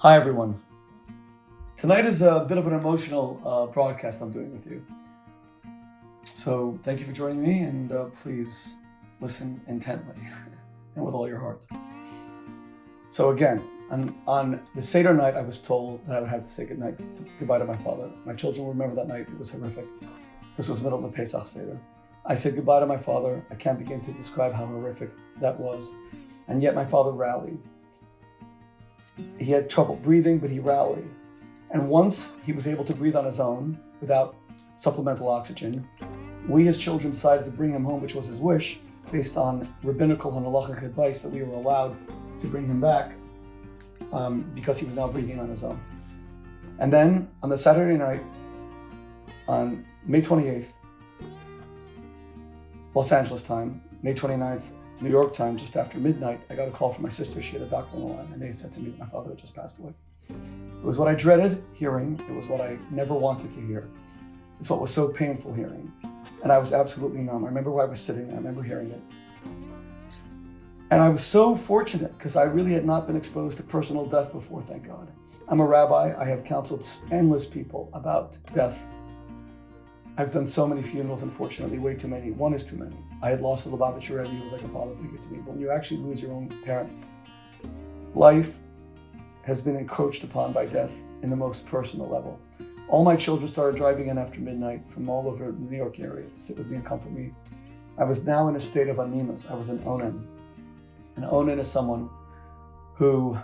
Hi everyone. Tonight is a bit of an emotional broadcast I'm doing with you. So thank you for joining me, and please listen intently and with all your heart. So again, on the Seder night, I was told that I would have to say goodbye to my father. My children will remember that night. It was horrific. This was the middle of the Pesach Seder. I said goodbye to my father. I can't begin to describe how horrific that was. And yet my father rallied. He had trouble breathing, but he rallied. And once he was able to breathe on his own without supplemental oxygen, we as children decided to bring him home, which was his wish, based on rabbinical and halachic advice that we were allowed to bring him back because he was now breathing on his own. And then on the Saturday night, on May 28th, Los Angeles time, May 29th, New York time, just after midnight, I got a call from my sister. She had a doctor on the line, and they said to me that my father had just passed away. It was what I dreaded hearing. It was what I never wanted to hear. It's what was so painful hearing. And I was absolutely numb. I remember where I was sitting. I remember hearing it. And I was so fortunate because I really had not been exposed to personal death before, thank God. I'm a rabbi. I have counseled endless people about death. I've done so many funerals, unfortunately, way too many. One is too many. I had lost a Lubavitcher Rebbe. He was like a father figure to me. But when you actually lose your own parent, life has been encroached upon by death in the most personal level. All my children started driving in after midnight from all over the New York area to sit with me and comfort me. I was now in a state of animus. I was an onen. An onen is someone who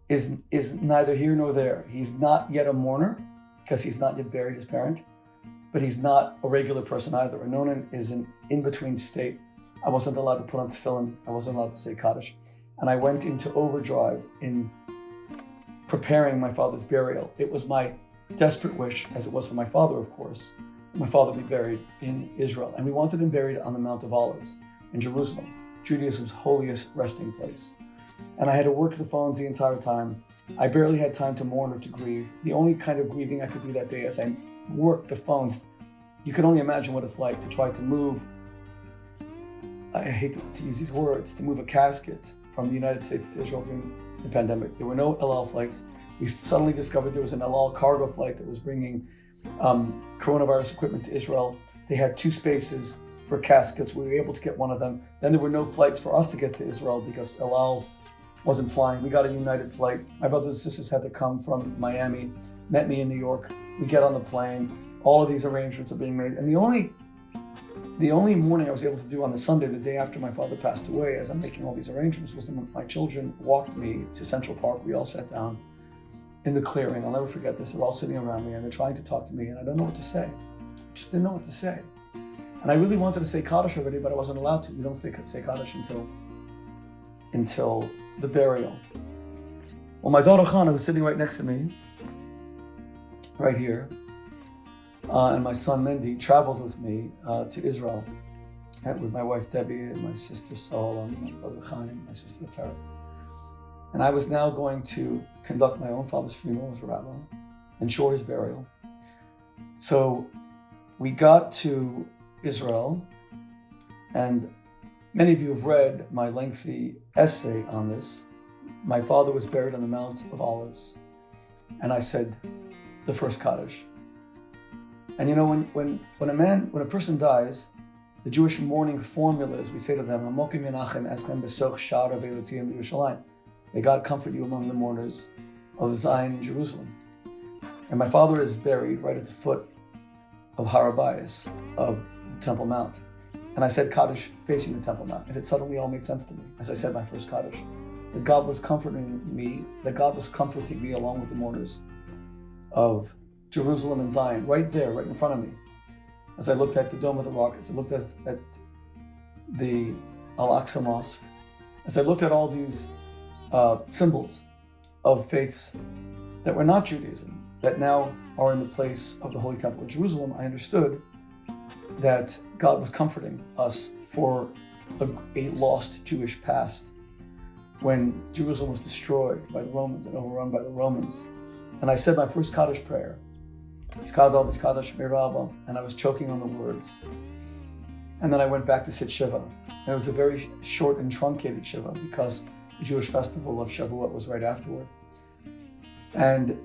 is neither here nor there. He's not yet a mourner, because he's not yet buried his parent, but he's not a regular person either. A onen is an in-between state. I wasn't allowed to put on tefillin. I wasn't allowed to say Kaddish. And I went into overdrive in preparing my father's burial. It was my desperate wish, as it was for my father, of course, that my father be buried in Israel. And we wanted him buried on the Mount of Olives in Jerusalem, Judaism's holiest resting place. And I had to work the phones the entire time. I barely had time to mourn or to grieve. The only kind of grieving I could do that day as I worked the phones, you can only imagine what it's like to try to move, I hate to use these words, to move a casket from the United States to Israel during the pandemic. There were no El Al flights. We suddenly discovered there was an El Al cargo flight that was bringing coronavirus equipment to Israel. They had 2 spaces for caskets. We were able to get one of them. Then there were no flights for us to get to Israel because El Al wasn't flying. We got a United flight. My brothers and sisters had to come from Miami, met me in New York. We get on the plane. All of these arrangements are being made. And the only morning I was able to do on the Sunday, the day after my father passed away, as I'm making all these arrangements, was when my children walked me to Central Park. We all sat down in the clearing. I'll never forget this. They're all sitting around me and they're trying to talk to me, and I don't know what to say. I just didn't know what to say. And I really wanted to say Kaddish already, but I wasn't allowed to. You don't say Kaddish until the burial. Well, my daughter Chana, who's sitting right next to me, right here, and my son Mendy traveled with me to Israel, with my wife Debbie and my sister Saul and my brother Chaim, my sister Tara. And I was now going to conduct my own father's funeral as a rabbi, ensure his burial. So we got to Israel, and many of you have read my lengthy essay on this. My father was buried on the Mount of Olives, and I said the first Kaddish. And you know, when a person dies, the Jewish mourning formula is we say to them, may God comfort you among the mourners of Zion and Jerusalem. And my father is buried right at the foot of Har HaBayis, of the Temple Mount. And I said Kaddish facing the Temple Mount, and it suddenly all made sense to me as I said my first Kaddish. That God was comforting me, along with the mourners of Jerusalem and Zion, right there, right in front of me. As I looked at the Dome of the Rock, as I looked at the Al-Aqsa Mosque, as I looked at all these symbols of faiths that were not Judaism, that now are in the place of the Holy Temple of Jerusalem, I understood that God was comforting us for a lost Jewish past when Jerusalem was destroyed by the Romans and overrun by the Romans. And I said my first Kaddish prayer, and I was choking on the words. And then I went back to sit Shiva. And it was a very short and truncated Shiva because The Jewish festival of Shavuot was right afterward. And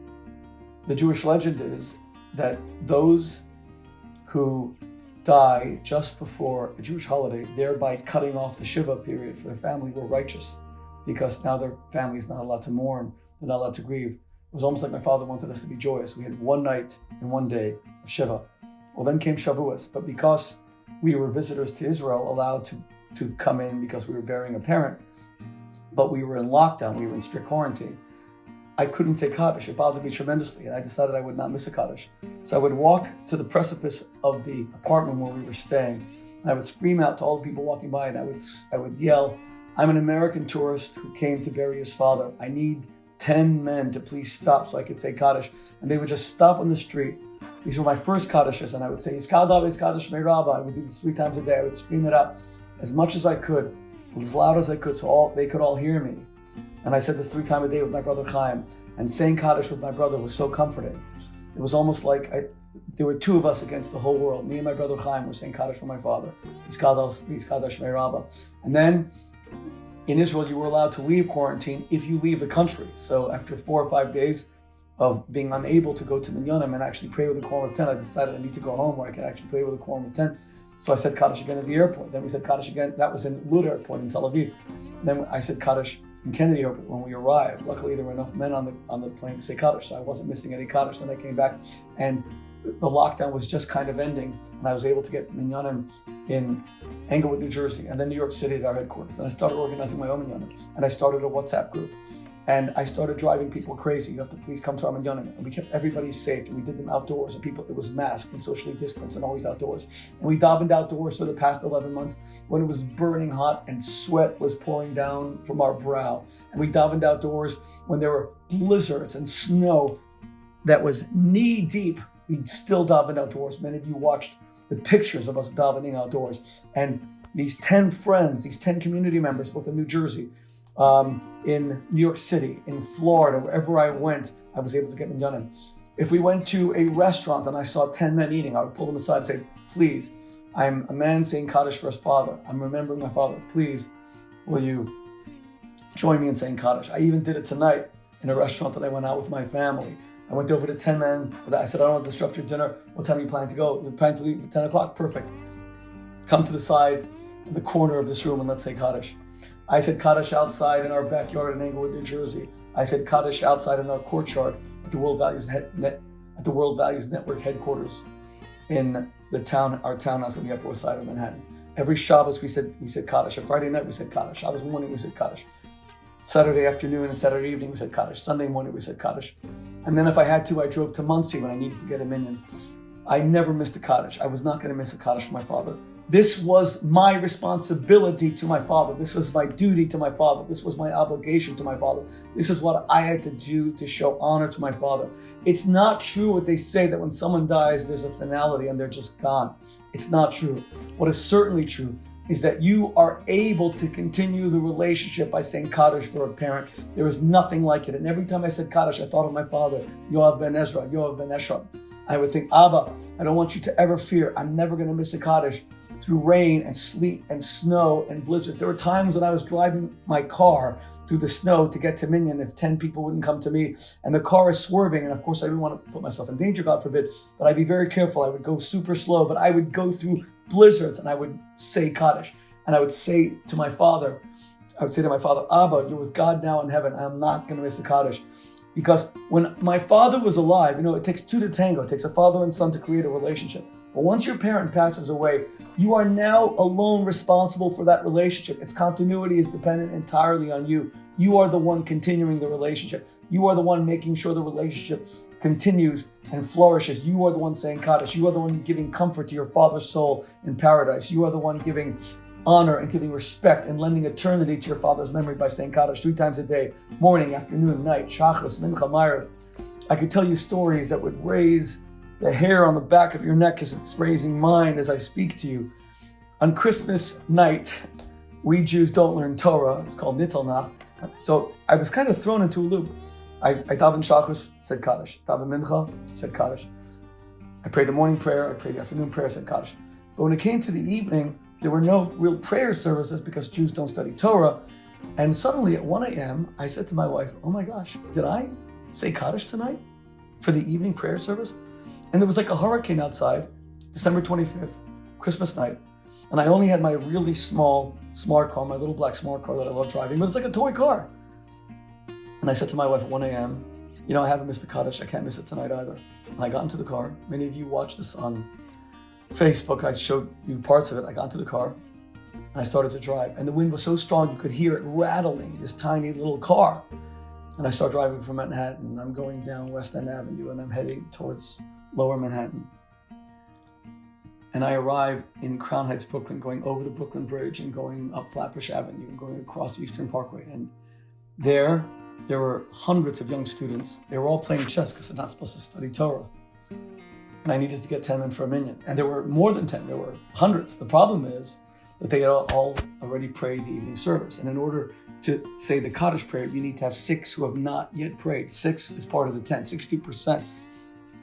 the Jewish legend is that those who die just before a Jewish holiday, thereby cutting off the Shiva period for their family, were righteous, because now their family is not allowed to mourn, they're not allowed to grieve. It was almost like my father wanted us to be joyous. We had one night and one day of Shiva. Well, then came Shavuos, but because we were visitors to Israel, allowed to come in because we were burying a parent, but we were in lockdown, we were in strict quarantine, I couldn't say Kaddish. It bothered me tremendously, and I decided I would not miss a Kaddish. So I would walk to the precipice of the apartment where we were staying, and I would scream out to all the people walking by, and I would yell, "I'm an American tourist who came to bury his father. I need 10 men to please stop so I could say Kaddish." And they would just stop on the street. These were my first Kaddishes, and I would say, "Iskadav, Iskadash Meiraba." I would do this 3 times a day. I would scream it out as much as I could, as loud as I could, so they could all hear me. And I said this 3 times a day with my brother Chaim. And saying Kaddish with my brother was so comforting. It was almost like there were 2 of us against the whole world. Me and my brother Chaim were saying Kaddish for my father. Iskadash Meiraba. And then in Israel, you were allowed to leave quarantine if you leave the country. So after 4 or 5 days of being unable to go to Minyanim and actually pray with a quorum of 10, I decided I need to go home where I could actually pray with a quorum of 10. So I said Kaddish again at the airport. Then we said Kaddish again. That was in Lud Airport in Tel Aviv. Then I said Kaddish in Kennedy Airport when we arrived. Luckily, there were enough men on the plane to say Kaddish, so I wasn't missing any Kaddish. Then I came back, and the lockdown was just kind of ending, and I was able to get Minyanim in Englewood, New Jersey, and then New York City at our headquarters. And I started organizing my own Minyanim, and I started a WhatsApp group. And I started driving people crazy. You have to please come to our Minyanim. And we kept everybody safe, and we did them outdoors, and it was masked and socially distanced and always outdoors. And we davened outdoors for the past 11 months when it was burning hot and sweat was pouring down from our brow. And we davened outdoors when there were blizzards and snow that was knee deep. We still davened outdoors. Many of you watched the pictures of us davening outdoors. And these 10 friends, these 10 community members, both in New Jersey, in New York City, in Florida, wherever I went, I was able to get Minyanim. If we went to a restaurant and I saw 10 men eating, I would pull them aside and say, "Please, I'm a man saying Kaddish for his father. I'm remembering my father. Please, will you join me in saying Kaddish?" I even did it tonight in a restaurant that I went out with my family. I went over to 10 men. I said, "I don't want to disrupt your dinner. What time are you planning to go?" "We're planning to leave at 10 o'clock. Perfect. Come to the side, in the corner of this room, and let's say Kaddish." I said Kaddish outside in our backyard in Englewood, New Jersey. I said Kaddish outside in our courtyard at the World Values Network headquarters in our townhouse on the Upper West Side of Manhattan. Every Shabbos we said Kaddish. On Friday night we said Kaddish. Shabbos morning we said Kaddish. Saturday afternoon and Saturday evening we said Kaddish. Sunday morning we said Kaddish. And then if I had to, I drove to Muncie when I needed to get a minyan. I never missed a Kaddish. I was not going to miss a Kaddish for my father. This was my responsibility to my father. This was my duty to my father. This was my obligation to my father. This is what I had to do to show honor to my father. It's not true what they say that when someone dies, there's a finality and they're just gone. It's not true. What is certainly true is that you are able to continue the relationship by saying Kaddish for a parent. There is nothing like it. And every time I said Kaddish, I thought of my father, Yoav ben Ezra, Yoav ben Eshram. I would think, "Abba, I don't want you to ever fear. I'm never going to miss a Kaddish through rain and sleet and snow and blizzards." There were times when I was driving my car through the snow to get to Minyan if 10 people wouldn't come to me, and the car is swerving, and of course I didn't want to put myself in danger, God forbid, but I'd be very careful. I would go super slow, but I would go through blizzards and I would say Kaddish, and I would say to my father, "Abba, you're with God now in heaven. I'm not going to miss a Kaddish." Because when my father was alive, it takes 2 to tango. It takes a father and son to create a relationship. But once your parent passes away, you are now alone responsible for that relationship. Its continuity is dependent entirely on you. You are the one continuing the relationship. You are the one making sure the relationship continues and flourishes. You are the one saying Kaddish. You are the one giving comfort to your father's soul in paradise. You are the one giving honor and giving respect and lending eternity to your father's memory by saying Kaddish 3 times a day, morning, afternoon, night, Shachris, Mincha, Ma'ariv. I could tell you stories that would raise the hair on the back of your neck because it's raising mine as I speak to you. On Christmas night, we Jews don't learn Torah. It's called Nittel Nacht. So I was kind of thrown into a loop. I davened Shachris, said Kaddish. Daven Mincha, said Kaddish. I prayed the morning prayer, I prayed the afternoon prayer, said Kaddish. But when it came to the evening, there were no real prayer services because Jews don't study Torah. And suddenly at 1 a.m., I said to my wife, oh my gosh, did I say Kaddish tonight for the evening prayer service? And there was like a hurricane outside, December 25th, Christmas night. And I only had my really small smart car, my little black smart car that I love driving, but it's like a toy car. And I said to my wife at 1 a.m., I haven't missed the Kaddish. I can't miss it tonight either. And I got into the car. Many of you watched this on Facebook. I showed you parts of it. I got into the car and I started to drive. And the wind was so strong, you could hear it rattling this tiny little car. And I start driving from Manhattan. I'm going down West End Avenue and I'm heading towards Lower Manhattan. And I arrive in Crown Heights, Brooklyn, going over the Brooklyn Bridge and going up Flatbush Avenue and going across Eastern Parkway. And there were hundreds of young students. They were all playing chess because they're not supposed to study Torah. And I needed to get 10 men for a minyan. And there were more than 10, there were hundreds. The problem is that they had all already prayed the evening service. And in order to say the Kaddish prayer, you need to have 6 who have not yet prayed. 6 is part of the 10. 60%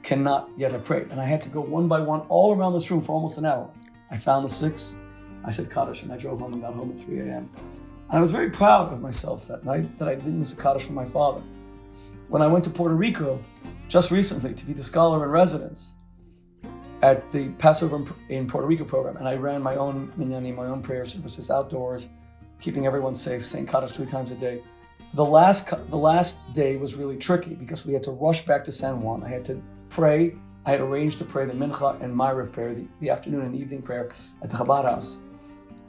cannot yet have prayed. And I had to go one by one all around this room for almost an hour. I found the 6, I said Kaddish, and I drove home and got home at 3 a.m. I was very proud of myself that night that I didn't miss a Kaddish from my father. When I went to Puerto Rico just recently to be the scholar in residence at the Passover in Puerto Rico program, and I ran my own minyanim, my own prayer services outdoors, keeping everyone safe, saying Kaddish 3 times a day. The last day was really tricky because we had to rush back to San Juan. I had to pray. I had arranged to pray the Mincha and Ma'ariv prayer, the afternoon and evening prayer at the Chabad house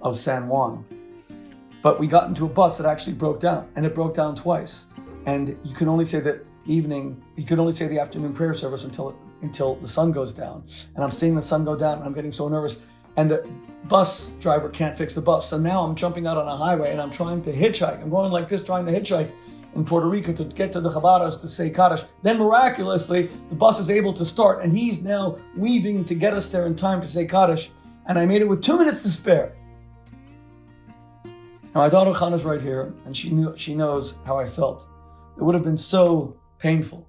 of San Juan. But we got into a bus that actually broke down, and it broke down twice. And you can only say the afternoon prayer service until the sun goes down. And I'm seeing the sun go down, and I'm getting so nervous. And the bus driver can't fix the bus. So now I'm jumping out on a highway, and I'm trying to hitchhike. I'm going like this, trying to hitchhike in Puerto Rico to get to the Chabad house to say Kaddish. Then miraculously, the bus is able to start, and he's now weaving to get us there in time to say Kaddish. And I made it with 2 minutes to spare. Now, my daughter Chana's right here, and she knows how I felt. It would have been so painful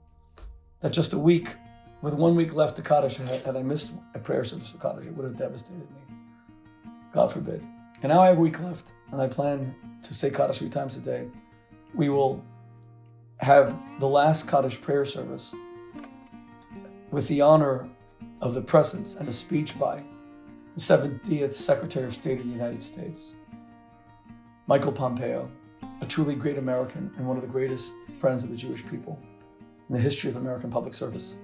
that just with 1 week left to Kaddish, had I missed a prayer service for Kaddish, it would have devastated me. God forbid. And now I have a week left, and I plan to say Kaddish 3 times a day. We will have the last Kaddish prayer service with the honor of the presence and a speech by the 70th Secretary of State of the United States, Michael Pompeo, a truly great American and one of the greatest friends of the Jewish people in the history of American public service.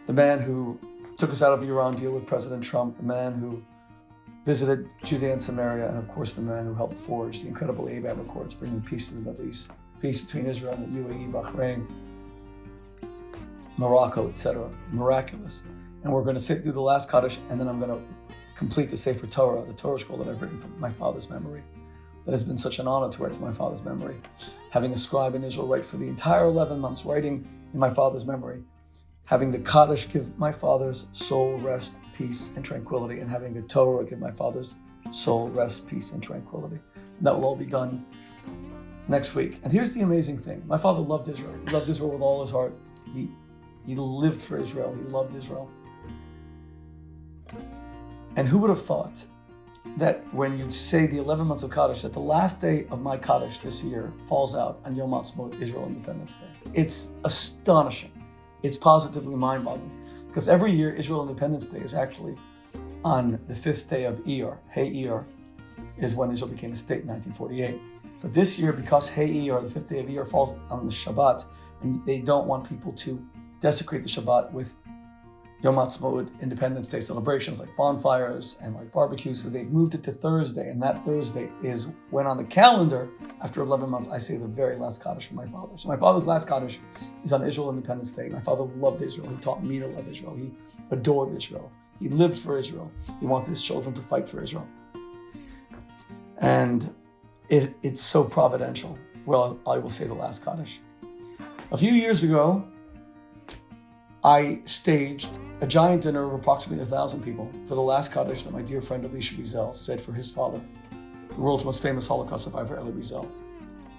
The man who took us out of the Iran deal with President Trump, the man who visited Judea and Samaria, and of course the man who helped forge the incredible Abraham Accords, bringing peace to the Middle East, peace between Israel and the UAE, Bahrain, Morocco, etc. Miraculous. And we're going to sit through the last Kaddish, and then I'm going to complete the Sefer Torah, the Torah scroll that I've written from my father's memory. That has been such an honor to write from my father's memory. Having a scribe in Israel write for the entire 11 months, writing in my father's memory. Having the Kaddish give my father's soul rest, peace, and tranquility, and having the Torah give my father's soul rest, peace, and tranquility. And that will all be done next week. And here's the amazing thing. My father loved Israel. He loved Israel with all his heart. He lived for Israel. He loved Israel. And who would have thought that when you say the 11 months of Kaddish, that the last day of my Kaddish this year falls out on Yom Ha'atzmaut, Israel Independence Day. It's astonishing. It's positively mind-boggling. Because every year, Israel Independence Day is actually on the 5th day of Iyar. Hey Iyar is when Israel became a state in 1948. But this year, because Hey Iyar, the 5th day of Iyar, falls on the Shabbat, and they don't want people to desecrate the Shabbat with Yom Ha'atzmaut, Independence Day celebrations like bonfires and like barbecues, so they've moved it to Thursday, and that Thursday is when on the calendar, after 11 months, I say the very last Kaddish for my father. So my father's last Kaddish is on Israel Independence Day. My father loved Israel. He taught me to love Israel. He adored Israel. He lived for Israel. He wanted his children to fight for Israel. And it's so providential. Well, I will say the last Kaddish. A few years ago, I staged a giant dinner of approximately 1,000 people for the last Kaddish that my dear friend Elisha Wiesel said for his father, the world's most famous Holocaust survivor, Elie Wiesel.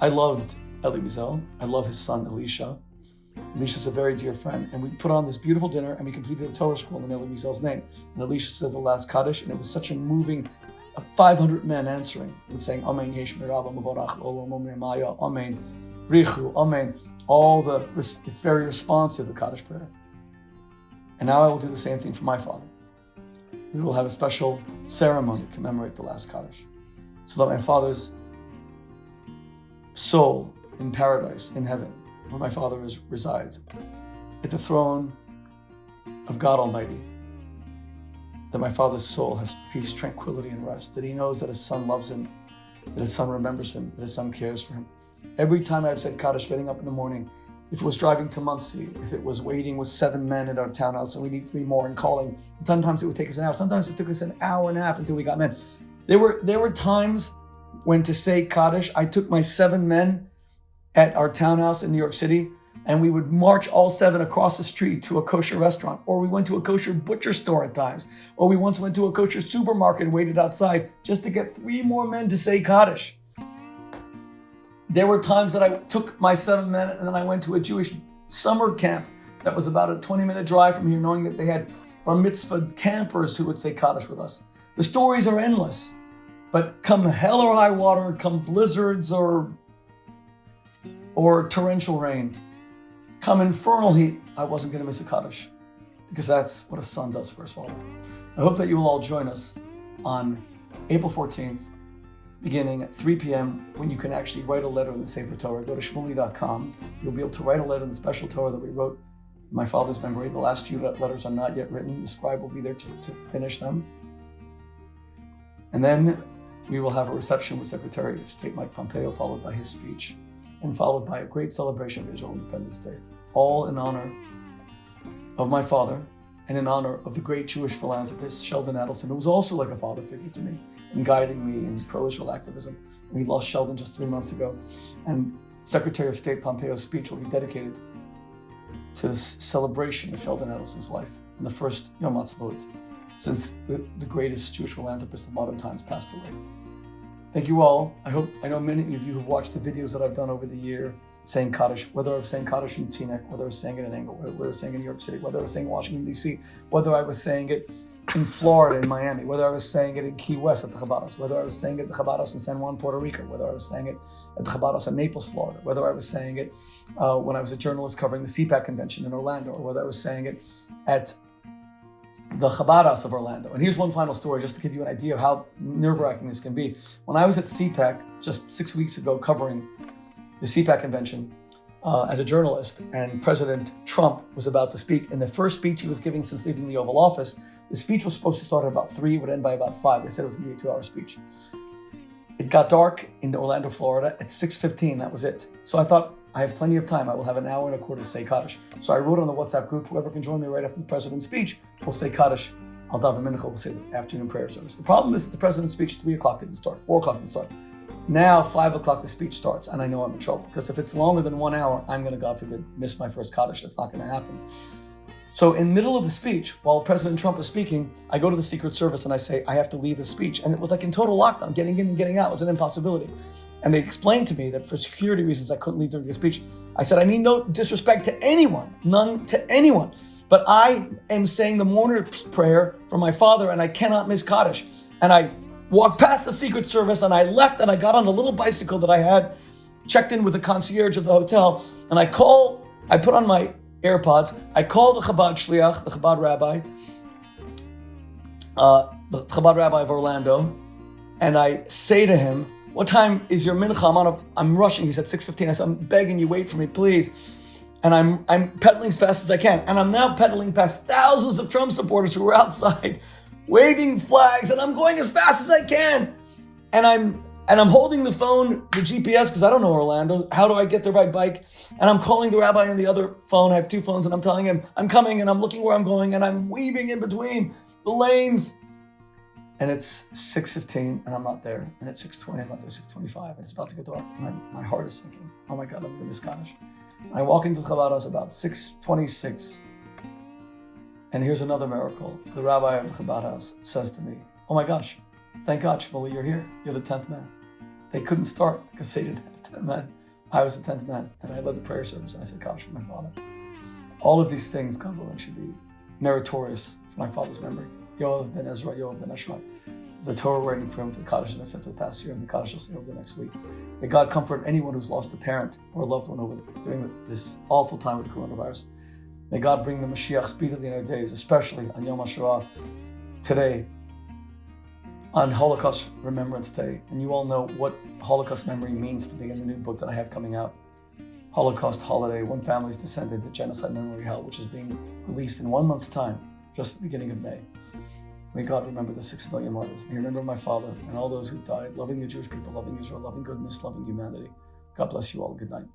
I loved Elie Wiesel. I love his son, Elisha. Elisha's a very dear friend. And we put on this beautiful dinner, and we completed a Torah scroll in Elie Wiesel's name. And Elisha said the last Kaddish, and it was such a moving 500 men answering and saying, Amen, Yesh Mirabah, Mavorach, Olam, Omer Maya, Amen, Richu, Amen. It's very responsive, the Kaddish prayer. And now I will do the same thing for my father. We will have a special ceremony to commemorate the last Kaddish, so that my father's soul in paradise, in heaven, where my father resides, at the throne of God Almighty, that my father's soul has peace, tranquility, and rest, that he knows that his son loves him, that his son remembers him, that his son cares for him. Every time I've said Kaddish, getting up in the morning, if it was driving to Muncie, if it was waiting with 7 men at our townhouse and we need 3 more and calling, and sometimes it would take us an hour, sometimes it took us an hour and a half until we got men. There were times when to say Kaddish, I took my 7 men at our townhouse in New York City, and we would march all 7 across the street to a kosher restaurant, or we went to a kosher butcher store at times, or we once went to a kosher supermarket and waited outside just to get 3 more men to say Kaddish. There were times that I took my 7 men and then I went to a Jewish summer camp that was about a 20-minute drive from here, knowing that they had bar mitzvah campers who would say Kaddish with us. The stories are endless, but come hell or high water, come blizzards or torrential rain, come infernal heat, I wasn't going to miss a Kaddish, because that's what a son does for his father. I hope that you will all join us on April 14th, beginning at 3 p.m, when you can actually write a letter in the Sefer Torah. Go to shmuley.com. You'll be able to write a letter in the special Torah that we wrote in my father's memory. The last few letters are not yet written. The scribe will be there to finish them. And then we will have a reception with Secretary of State Mike Pompeo, followed by his speech, and followed by a great celebration of Israel Independence Day, all in honor of my father and in honor of the great Jewish philanthropist Sheldon Adelson, who was also like a father figure to me in guiding me in pro-Israel activism. We lost Sheldon just 3 months ago, and Secretary of State Pompeo's speech will be dedicated to this celebration of Sheldon Adelson's life and the first Yom Ha'atzmaut since the greatest Jewish philanthropist of modern times passed away. Thank you all. I know many of you have watched the videos that I've done over the year saying Kaddish, whether I was saying Kaddish in Teaneck, whether I was saying it in Englewood, whether I was saying it in New York City, whether I was saying it in Washington, D.C., whether I was saying it in Florida, in Miami, whether I was saying it in Key West at the Chabad, whether I was saying it at the Chabad in San Juan, Puerto Rico, whether I was saying it at the Chabad in Naples, Florida, whether I was saying it when I was a journalist covering the CPAC convention in Orlando, or whether I was saying it at the Chabad House of Orlando. And here's one final story, just to give you an idea of how nerve-wracking this can be. When I was at CPAC just 6 weeks ago covering the CPAC convention as a journalist, and President Trump was about to speak, in the first speech he was giving since leaving the Oval Office, the speech was supposed to start at about 3, would end by about 5. They said it was going to be a 2-hour speech. It got dark in Orlando, Florida at 6:15, that was it. So I thought, I have plenty of time. I will have an hour and a quarter to say Kaddish. So I wrote on the WhatsApp group, whoever can join me right after the president's speech will say Kaddish. Al Daven Mincha will say the afternoon prayer service. The problem is that the president's speech, 3 o'clock didn't start, 4 o'clock didn't start. Now, 5 o'clock the speech starts, and I know I'm in trouble. Because if it's longer than 1 hour, I'm going to, God forbid, miss my first Kaddish. That's not going to happen. So in the middle of the speech, while President Trump is speaking, I go to the Secret Service and I say, I have to leave the speech. And it was like in total lockdown. Getting in and getting out was an impossibility. And they explained to me that for security reasons, I couldn't leave during the speech. I said, I mean no disrespect to anyone, none to anyone. But I am saying the mourner's prayer for my father, and I cannot miss Kaddish. And I walked past the Secret Service, and I left, and I got on a little bicycle that I had, checked in with the concierge of the hotel, and I put on my AirPods, I call the Chabad Shliach, the Chabad Rabbi of Orlando, and I say to him, what time is your mincha? I'm rushing. He said 6:15. I said, I'm begging you, wait for me, please. And I'm pedaling as fast as I can. And I'm now pedaling past thousands of Trump supporters who are outside waving flags, and I'm going as fast as I can. And I'm holding the phone, the GPS, because I don't know Orlando. How do I get there by bike? And I'm calling the rabbi on the other phone. I have 2 phones, and I'm telling him I'm coming, and I'm looking where I'm going, and I'm weaving in between the lanes. And it's 6:15, and I'm not there. And it's 6:20, I'm not there, 6:25, and it's about to get dark. And my heart is sinking. Oh my God, I'm going to miss Kaddish. I walk into the Chabad House about 6:26. And here's another miracle. The rabbi of the Chabad House says to me, oh my gosh, thank God, Shmuley, you're here. You're the 10th man. They couldn't start because they didn't have 10 men. I was the 10th man, and I led the prayer service, and I said Kaddish for my father. All of these things, God willing, should be meritorious for my father's memory. Yoav ben Ezra, Yoav ben Ashrat. the Torah writing for him for the Kaddish as I said for the past year, and the Kaddish will say over the next week. May God comfort anyone who's lost a parent or a loved one during this awful time with the coronavirus. May God bring the Mashiach speedily in our days, especially on Yom HaShoah today, on Holocaust Remembrance Day. And you all know what Holocaust memory means to me in the new book that I have coming out, Holocaust Holiday, One Family's Descended to Genocide Memory Held, which is being released in 1 month's time, just at the beginning of May. May God remember the 6 million martyrs. May He remember my father and all those who've died, loving the Jewish people, loving Israel, loving goodness, loving humanity. God bless you all. Good night.